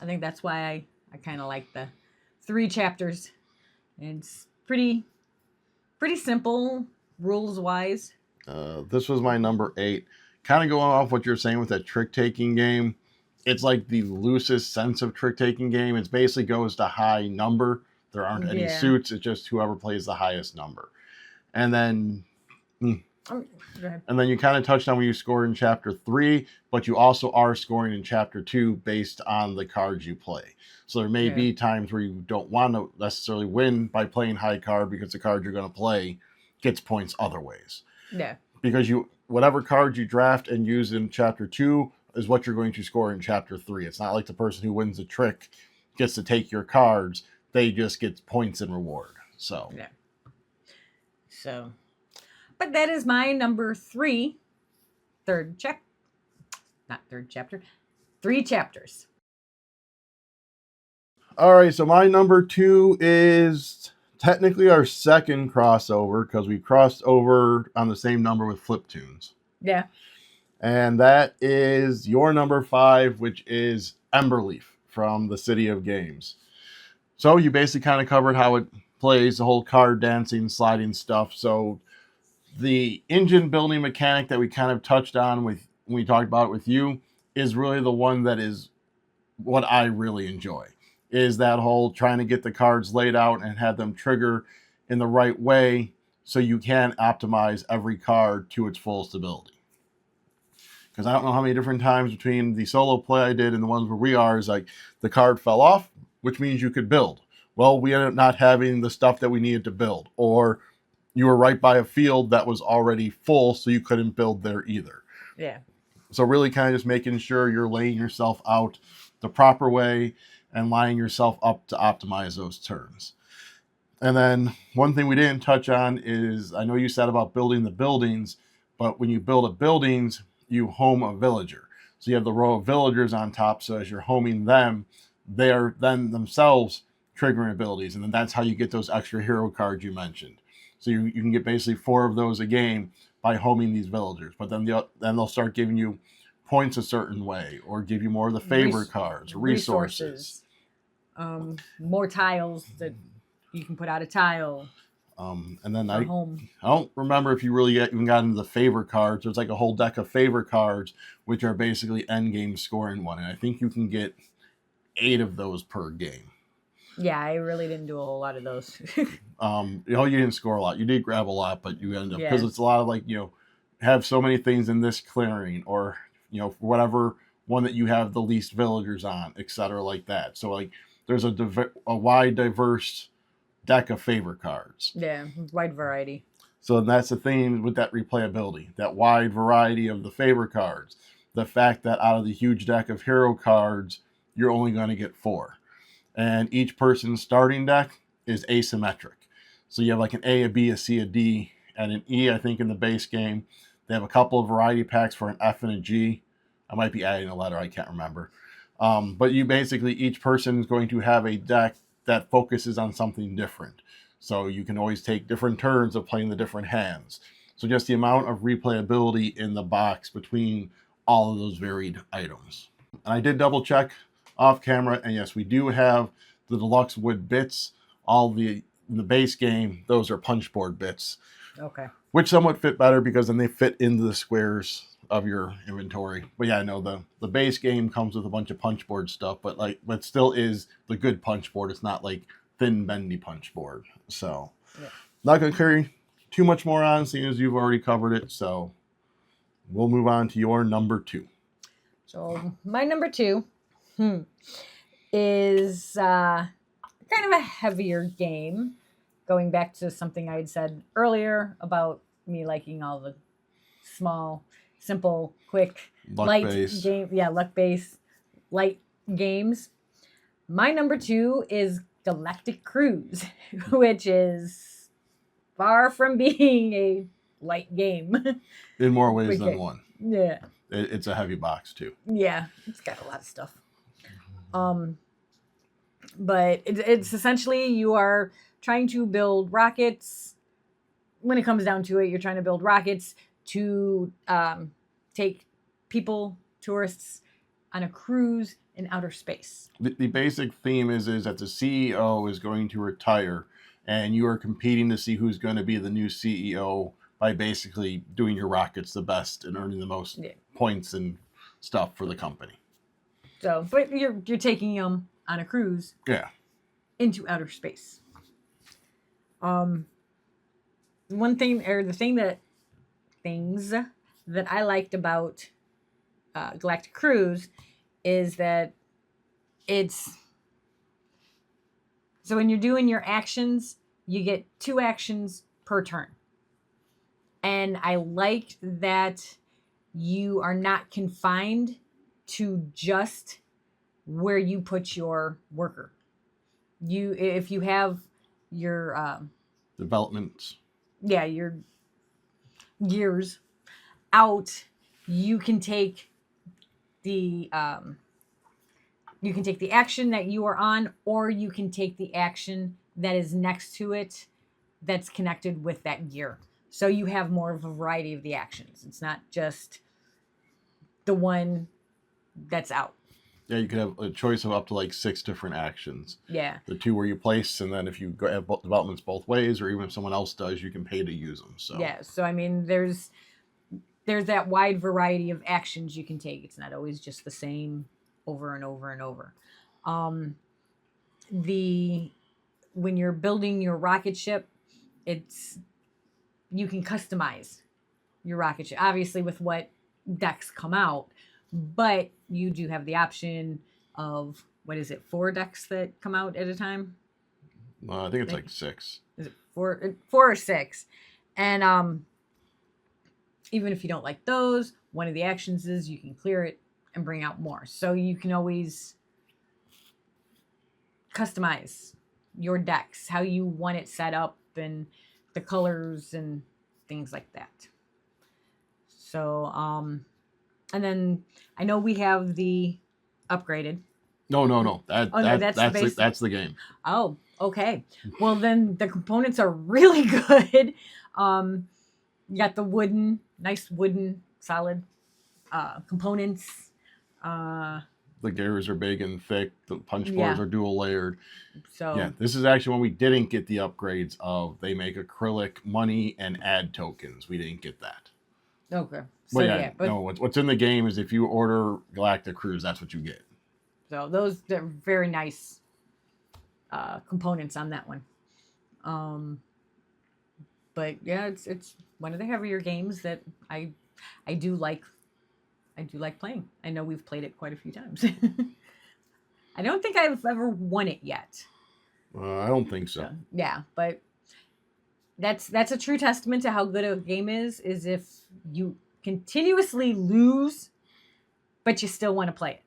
think that's why I kind of like the 3 chapters. It's pretty simple rules-wise. This was my number 8. Kind of going off what you're saying with that trick-taking game. It's like the loosest sense of trick-taking game. It basically goes to high number. There aren't any Yeah. suits. It's just whoever plays the highest number. And then Go ahead. And then you kind of touched on when you scored in chapter 3, but you also are scoring in chapter 2 based on the cards you play. So there may be times where you don't want to necessarily win by playing high card because the card you're going to play gets points other ways. Yeah. Because whatever card you draft and use in chapter 2 is what you're going to score in chapter 3. It's not like the person who wins the trick gets to take your cards. They just get points in reward. So Yeah. So, but that is my number 3, not third chapter, 3 chapters. all right, so my number 2 is technically our second crossover because we crossed over on the same number with Fliptoons. Yeah. And that is your number 5, which is Emberleaf from the City of Games. So you basically kind of covered how it plays, the whole card dancing, sliding stuff. So the engine building mechanic that we kind of touched on when we talked about it with you is really the one that is what I really enjoy. Is that whole trying to get the cards laid out and have them trigger in the right way so you can optimize every card to its fullest ability. Because I don't know how many different times between the solo play I did and the ones where we are is like the card fell off, which means you could build. Well, we ended up not having the stuff that we needed to build. Or you were right by a field that was already full, so you couldn't build there either. Yeah. So really kind of just making sure you're laying yourself out the proper way and lining yourself up to optimize those turns. And then one thing we didn't touch on is, I know you said about building the buildings, but when you build a buildings, you home a villager. So you have the row of villagers on top, so as you're homing them, they're then themselves triggering abilities, and then that's how you get those extra hero cards you mentioned. So you can get basically 4 of those a game by homing these villagers, but then they'll start giving you points a certain way, or give you more of the favorite cards, resources. More tiles that You can put out a tile And then for home. I don't remember if you really even got into the favor cards. There's like a whole deck of favor cards, which are basically end game scoring one. And I think you can get 8 of those per game. Yeah, I really didn't do a whole lot of those. You didn't score a lot. You did grab a lot, but you end up, because Yeah. it's a lot of like, have so many things in this clearing, or, whatever one that you have the least villagers on, etc. like that. So like there's a wide, diverse deck of favor cards. Yeah, wide variety. So that's the thing with that replayability, that wide variety of the favor cards. The fact that out of the huge deck of hero cards, you're only going to get 4. And each person's starting deck is asymmetric. So you have like an A, a B, a C, a D, and an E, I think, in the base game. They have a couple of variety packs for an F and a G. I might be adding a letter, I can't remember. But you basically, each person is going to have a deck that focuses on something different. So you can always take different turns of playing the different hands. So just the amount of replayability in the box between all of those varied items. And I did double check off camera, and yes, we do have the deluxe wood bits. In the base game, those are punch board bits. Okay. Which somewhat fit better because then they fit into the squares of your inventory. But yeah, no, the base game comes with a bunch of punch board stuff, but still is the good punch board. It's not like thin, bendy punch board. So yeah. Not going to carry too much more on, seeing as you've already covered it. So we'll move on to your number 2. So my number 2 is kind of a heavier game. Going back to something I had said earlier about me liking all the small, simple, quick, light game. Yeah, luck-based, light games. My number 2 is Galactic Cruise, which is far from being a light game. In more ways than one. Yeah. It's a heavy box too. Yeah, it's got a lot of stuff. But it's essentially you are trying to build rockets. When it comes down to it, you're trying to build rockets to take people, tourists, on a cruise in outer space. The basic theme is that the CEO is going to retire, and you are competing to see who's going to be the new CEO by basically doing your rockets the best and earning the most points and stuff for the company. So, but you're taking them on a cruise. Yeah. Into outer space. Things that I liked about Galactic Cruise is that so when you're doing your actions, you get 2 actions per turn. And I liked that you are not confined to just where you put your worker. If you have your developments, your gears out, you can take the action that you are on, or you can take the action that is next to it that's connected with that gear. So you have more of a variety of the actions. It's not just the one that's out. Yeah, you could have a choice of up to like 6 different actions. Yeah. The 2 where you place, and then if you have developments both ways, or even if someone else does, you can pay to use them. So yeah, so I mean, there's that wide variety of actions you can take. It's not always just the same over and over and over. When you're building your rocket ship, you can customize your rocket ship, obviously with what decks come out, but you do have the option of, 4 decks that come out at a time? I think it's like 6. Is it 4 or 6? And even if you don't like those, one of the actions is you can clear it and bring out more. So you can always customize your decks, how you want it set up, and the colors and things like that. So, and then I know we have the upgraded. No. That's the game. Oh, okay. Well, then the components are really good. You got the nice wooden, solid components. the gears are big and thick. The punch Yeah. boards are dual layered. So Yeah, this is actually when we didn't get the upgrades of they make acrylic money and add tokens. We didn't get that. okay. So But yeah, but no, what's in the game is if you order Galactic Cruise, that's what you get. so those are very nice components on that one. But yeah, it's one of the heavier games that I do like. I do like playing. I know we've played it quite a few times. I don't think I've ever won it yet. I don't think so. Yeah, but that's a true testament to how good a game is if you continuously lose, but you still want to play it.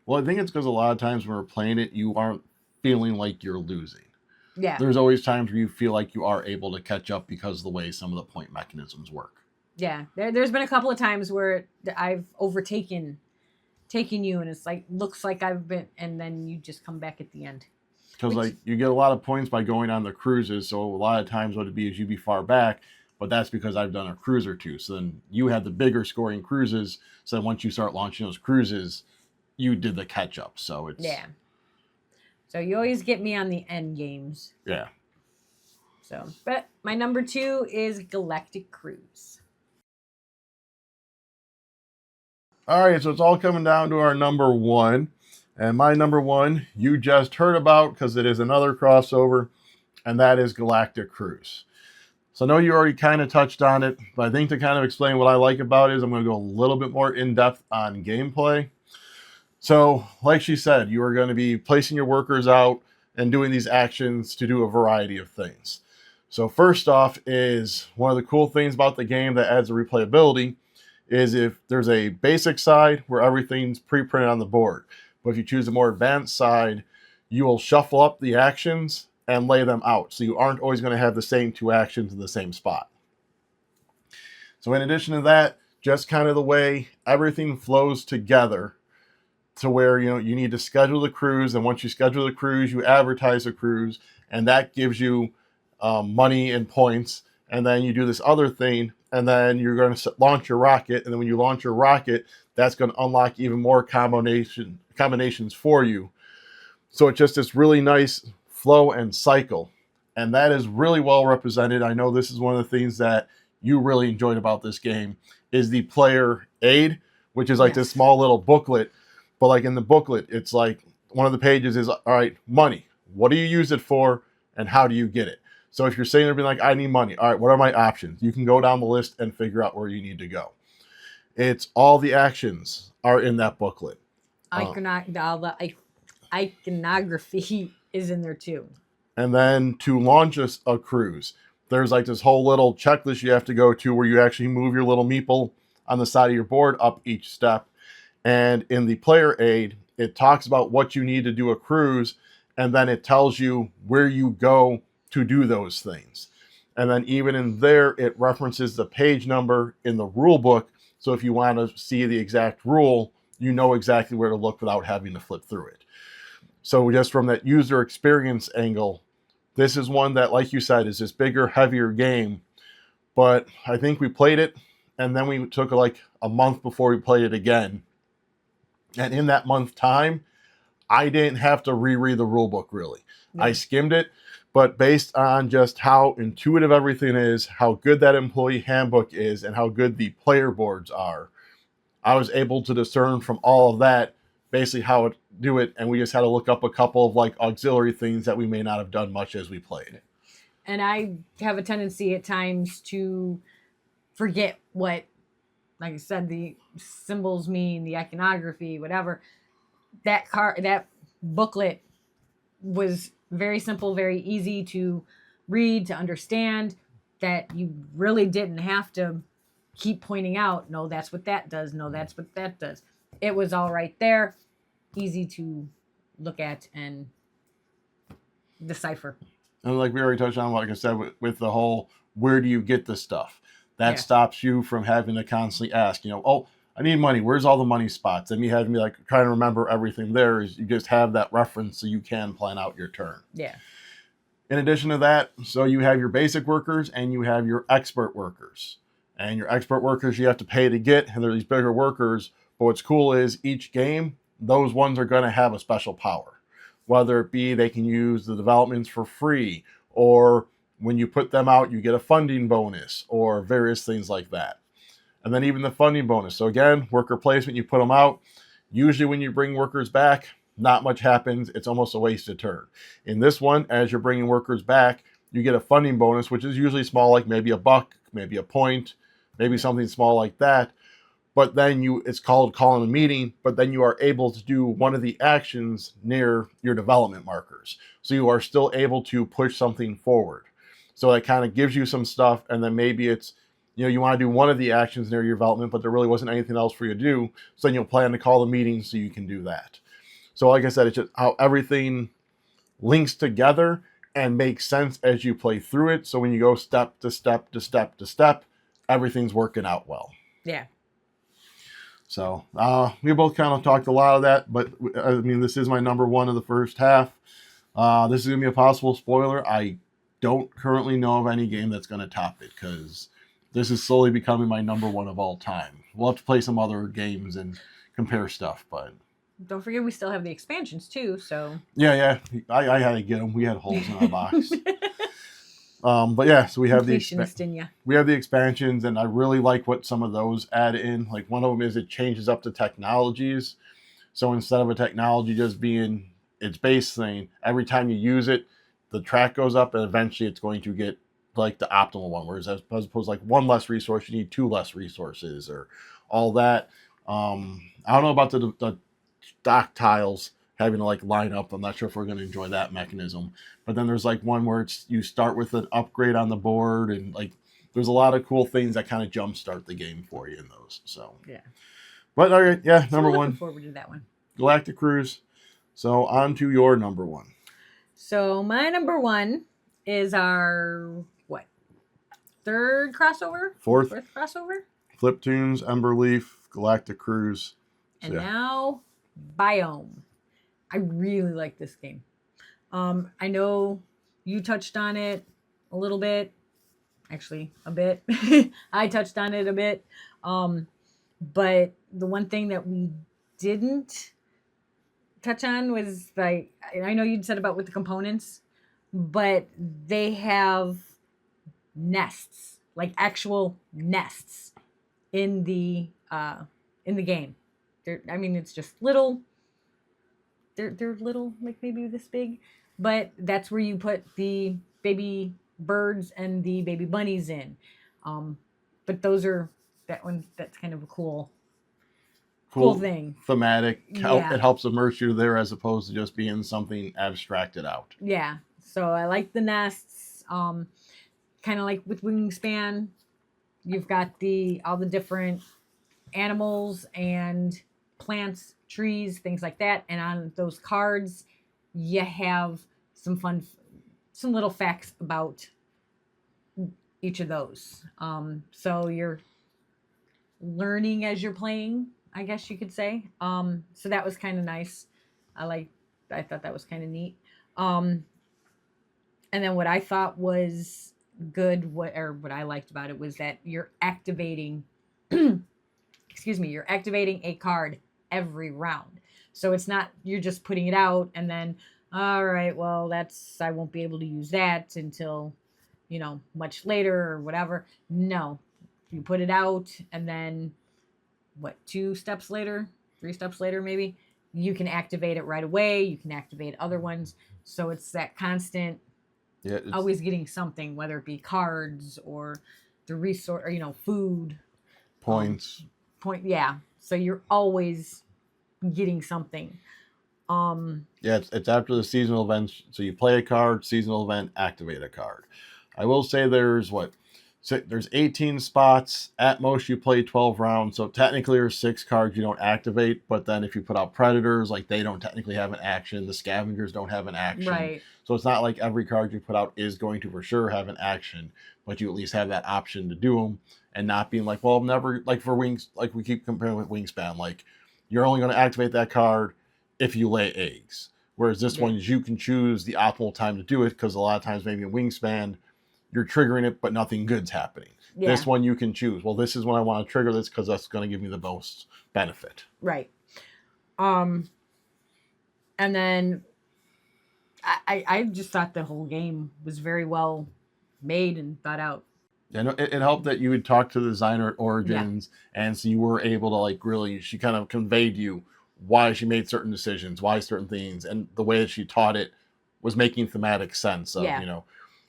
Well, I think it's because a lot of times when we're playing it, you aren't feeling like you're losing. Yeah. There's always times where you feel like you are able to catch up because of the way some of the point mechanisms work. Yeah. There's been a couple of times where I've overtaken you, and it's like looks like I've been, and then you just come back at the end. Because like you get a lot of points by going on the cruises, so a lot of times what it'd be is you'd be far back, but that's because I've done a cruise or two. So then you had the bigger scoring cruises. So then once you start launching those cruises, you did the catch up. So it's So you always get me on the end games. Yeah. So, but my number 2 is Galactic Cruise. All right, so it's all coming down to our number 1. And my number 1, you just heard about because it is another crossover, and that is Galactic Cruise. So I know you already kind of touched on it, but I think to kind of explain what I like about it is I'm going to go a little bit more in-depth on gameplay. So, like she said, you are going to be placing your workers out and doing these actions to do a variety of things. So first off is one of the cool things about the game that adds a replayability is if there's a basic side where everything's pre-printed on the board. But if you choose a more advanced side, you will shuffle up the actions and lay them out. So you aren't always going to have the same 2 actions in the same spot. So in addition to that, just kind of the way everything flows together to where, you need to schedule the cruise. And once you schedule the cruise, you advertise the cruise, and that gives you money and points. And then you do this other thing, and then you're going to launch your rocket. And then when you launch your rocket, that's going to unlock even more combinations for you. So it's just this really nice flow and cycle. And that is really well represented. I know this is one of the things that you really enjoyed about this game is the player aid, which is like this small little booklet. But like in the booklet, it's like one of the pages is, all right, money. What do you use it for and how do you get it? So if you're sitting there being like, I need money. All right, what are my options? You can go down the list and figure out where you need to go. It's all the actions are in that booklet. The iconography is in there too. And then to launch a cruise, there's like this whole little checklist you have to go to where you actually move your little meeple on the side of your board up each step. And in the player aid, it talks about what you need to do a cruise, and then it tells you where you go to do those things. And then even in there, it references the page number in the rule book. So if you want to see the exact rule, you know exactly where to look without having to flip through it. So just from that user experience angle, this is one that, like you said, is this bigger, heavier game. But I think we played it, and then we took like a month before we played it again. And in that month time, I didn't have to reread the rule book really. Yeah. I skimmed it, but based on just how intuitive everything is, how good that employee handbook is, and how good the player boards are, I was able to discern from all of that basically how to do it. And we just had to look up a couple of like auxiliary things that we may not have done much as we played. And I have a tendency at times to forget what, like I said, the symbols mean, the iconography, whatever. That booklet was very simple, very easy to read, to understand, that you really didn't have to keep pointing out, no, that's what that does. No, that's what that does. It was all right there, easy to look at and decipher. And like we already touched on, like I said, with the whole, where do you get this stuff? That stops you from having to constantly ask, oh, I need money. Where's all the money spots? And you have to be like trying to remember everything there. Is you just have that reference so you can plan out your turn. Yeah. In addition to that, so you have your basic workers and you have your expert workers. And your expert workers you have to pay to get, and they're these bigger workers. But what's cool is each game, those ones are going to have a special power. Whether it be they can use the developments for free, or when you put them out, you get a funding bonus, or various things like that. And then even the funding bonus. So again, worker placement, you put them out. Usually when you bring workers back, not much happens. It's almost a wasted turn. In this one, as you're bringing workers back, you get a funding bonus, which is usually small, like maybe $1, maybe a point, maybe something small like that. But then it's called calling a meeting, but then you are able to do one of the actions near your development markers. So you are still able to push something forward. So that kind of gives you some stuff, and then maybe it's, you want to do one of the actions near your development, but there really wasn't anything else for you to do. So then you'll plan to call the meeting so you can do that. So like I said, it's just how everything links together and makes sense as you play through it. So when you go step to step to step to step, everything's working out well. Yeah. So we both kind of talked a lot of that, but I mean, this is my number one of the first half. This is going to be a possible spoiler. I don't currently know of any game that's going to top it, because this is slowly becoming my number one of all time. We'll have to play some other games and compare stuff, but don't forget we still have the expansions too. So yeah, I had to get them. We had holes in our box. But yeah, so we have the expansions, and I really like what some of those add in. Like one of them is it changes up the technologies. So instead of a technology just being its base thing, every time you use it, the track goes up, and eventually it's going to get like the optimal one. Whereas as opposed to like one less resource, you need 2 less resources or all that. I don't know about the dock tiles having to like line up. I'm not sure if we're going to enjoy that mechanism. But then there's like one where you start with an upgrade on the board, and like there's a lot of cool things that kind of jumpstart the game for you in those. So yeah. But all right, yeah, number one. Looking forward to that one. Galactic Cruise. So on to your number one. So my number one is our third crossover? Fourth crossover? Fliptoons, Emberleaf, Galactic Cruise. So, and now Biome. I really like this game. I know you touched on it a little bit. Actually, a bit. I touched on it a bit. But the one thing that we didn't touch on was, like, I know you said about with the components, but they have nests, like actual nests in the game. It's just little. They're little, like maybe this big, but that's where you put the baby birds and the baby bunnies in. But that's kind of a cool thing. Thematic. Yeah. It helps immerse you there as opposed to just being something abstracted out. Yeah. So I like the nests. Kind of like with Wingspan, you've got all the different animals and plants, trees, things like that. And on those cards, you have some little facts about each of those. So you're learning as you're playing, I guess you could say. So that was kind of nice. I thought that was kind of neat. And then what I thought was good, what I liked about it was that you're activating you're activating a card every round. So it's not you're just putting it out and then, all right, well, I won't be able to use that until, much later or whatever. No, you put it out, and then 2 steps later, 3 steps later, maybe you can activate it right away. You can activate other ones. So it's that constant, always getting something, whether it be cards or the resource or, food. Points. Yeah. So you're always getting something. It's after the seasonal events. So you play a card, seasonal event, activate a card. I will say there's 18 spots. At most you play 12 rounds. So technically there's 6 cards you don't activate. But then if you put out predators, like they don't technically have an action. The scavengers don't have an action. Right. So it's not like every card you put out is going to for sure have an action. But you at least have that option to do them. And not being like, well, I'm never, like for Wings, like we keep comparing with Wingspan, like you're only going to activate that card if you lay eggs. Whereas this one, you can choose the optimal time to do it, because a lot of times maybe in Wingspan, you're triggering it, but nothing good's happening. Yeah. This one you can choose. Well, this is when I want to trigger this because that's going to give me the most benefit. Right. And then I just thought the whole game was very well made and thought out. Yeah, no, it helped that you would talk to the designer at Origins, and so you were able to like really. She kind of conveyed to you why she made certain decisions, why certain things, and the way that she taught it was making thematic sense of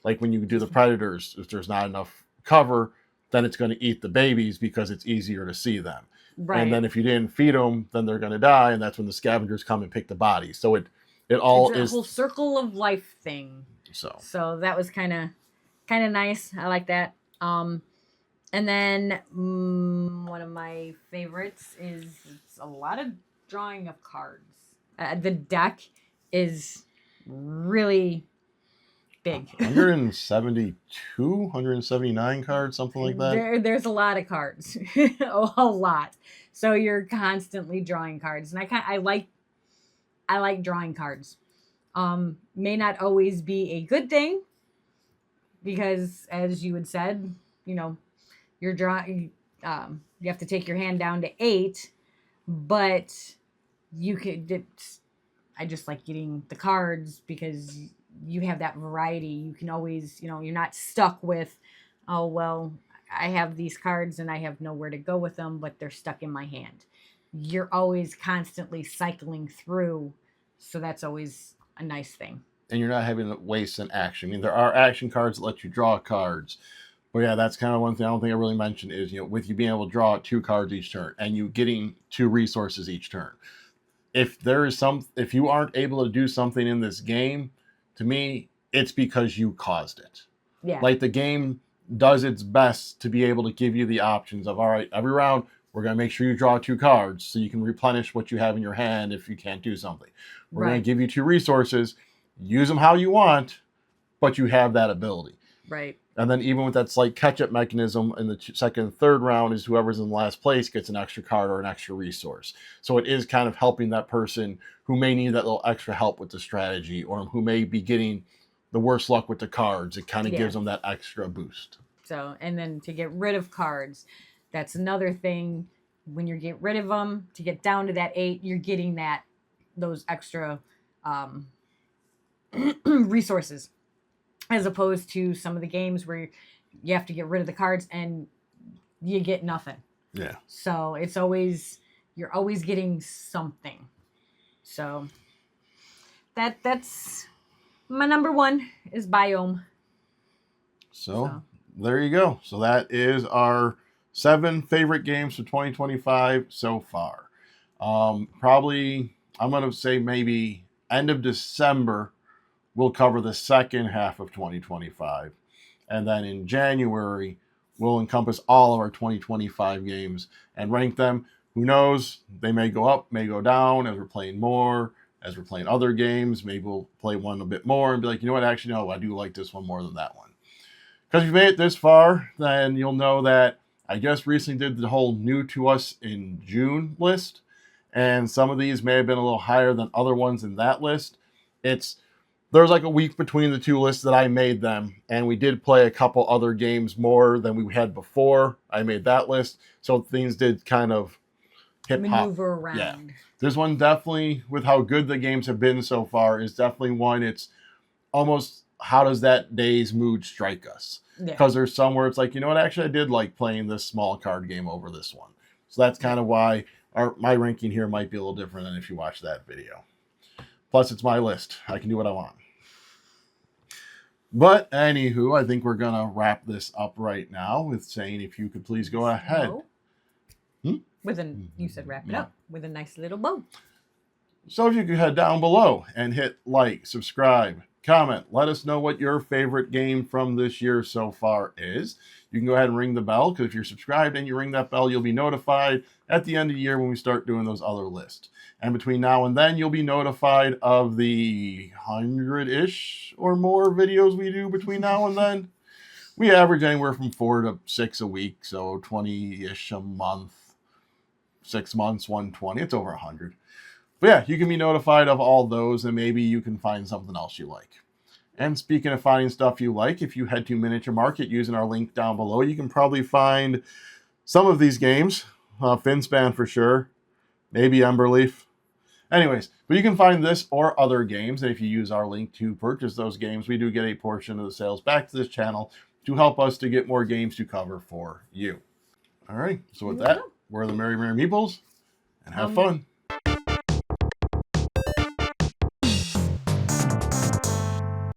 like when you do the predators, if there's not enough cover, then it's going to eat the babies because it's easier to see them. Right. And then if you didn't feed them, then they're going to die, and that's when the scavengers come and pick the bodies. So it all it's a is whole circle of life thing. So that was kind of nice. I like that. And then one of my favorites is it's a lot of drawing of cards. The deck is really big. 172, 179 cards, something like that. There's a lot of cards, a lot. So you're constantly drawing cards, and I like drawing cards. May not always be a good thing because, as you had said, you're drawing. You have to take your hand down to 8, but you could. I just like getting the cards because you have that variety. You can always, you're not stuck with, oh, well, I have these cards and I have nowhere to go with them, but they're stuck in my hand. You're always constantly cycling through. So that's always a nice thing. And you're not having to waste an action. I mean, there are action cards that let you draw cards. But yeah, that's kind of one thing I don't think I really mentioned is, with you being able to draw 2 cards each turn and you getting 2 resources each turn. If you aren't able to do something in this game, to me, it's because you caused it. Yeah. Like the game does its best to be able to give you the options of, all right, every round, we're going to make sure you draw 2 cards so you can replenish what you have in your hand if you can't do something. We're going to give you 2 resources, use them how you want, but you have that ability. Right. And then even with that slight catch-up mechanism in the second and third round is whoever's in last place gets an extra card or an extra resource. So it is kind of helping that person who may need that little extra help with the strategy or who may be getting the worst luck with the cards. It kind of gives them that extra boost. So, and then to get rid of cards, that's another thing. When you get rid of them, to get down to that 8, you're getting those extra resources. As opposed to some of the games where you have to get rid of the cards and you get nothing. Yeah. So you're always getting something. So that's my number 1 is Biome. So there you go. So that is our 7 favorite games for 2025 so far. Probably, I'm going to say maybe end of December, we'll cover the second half of 2025. And then in January, we'll encompass all of our 2025 games and rank them. Who knows? They may go up, may go down as we're playing more, as we're playing other games. Maybe we'll play one a bit more and be like, you know what? Actually, no, I do like this one more than that one. Because if you made it this far, then you'll know that I just recently did the whole new to us in June list. And some of these may have been a little higher than other ones in that list. There's like a week between the 2 lists that I made them, and we did play a couple other games more than we had before I made that list, so things did kind of maneuver around. Yeah. This one definitely, with how good the games have been so far, is definitely one. It's almost, how does that day's mood strike us? Because there's some where it's like, you know what, actually I did like playing this small card game over this one. So that's kind of why my ranking here might be a little different than if you watch that video. Plus, it's my list. I can do what I want. But anywho, I think we're going to wrap this up right now with saying if you could please go ahead. You said wrap it up with a nice little bow. So if you could head down below and hit like, subscribe, comment, let us know what your favorite game from this year so far is. You can go ahead and ring the bell, because if you're subscribed and you ring that bell, you'll be notified at the end of the year when we start doing those other lists. And between now and then, you'll be notified of the 100-ish or more videos we do between now and then. We average anywhere from 4 to 6 a week, so 20-ish a month. 6 months, 120. It's over 100. But yeah, you can be notified of all those, and maybe you can find something else you like. And speaking of finding stuff you like, if you head to Miniature Market using our link down below, you can probably find some of these games. Finspan for sure. Maybe Emberleaf. Anyways, but you can find this or other games. And if you use our link to purchase those games, we do get a portion of the sales back to this channel to help us to get more games to cover for you. All right. So with that, we're the Merry Meeples, and have fun.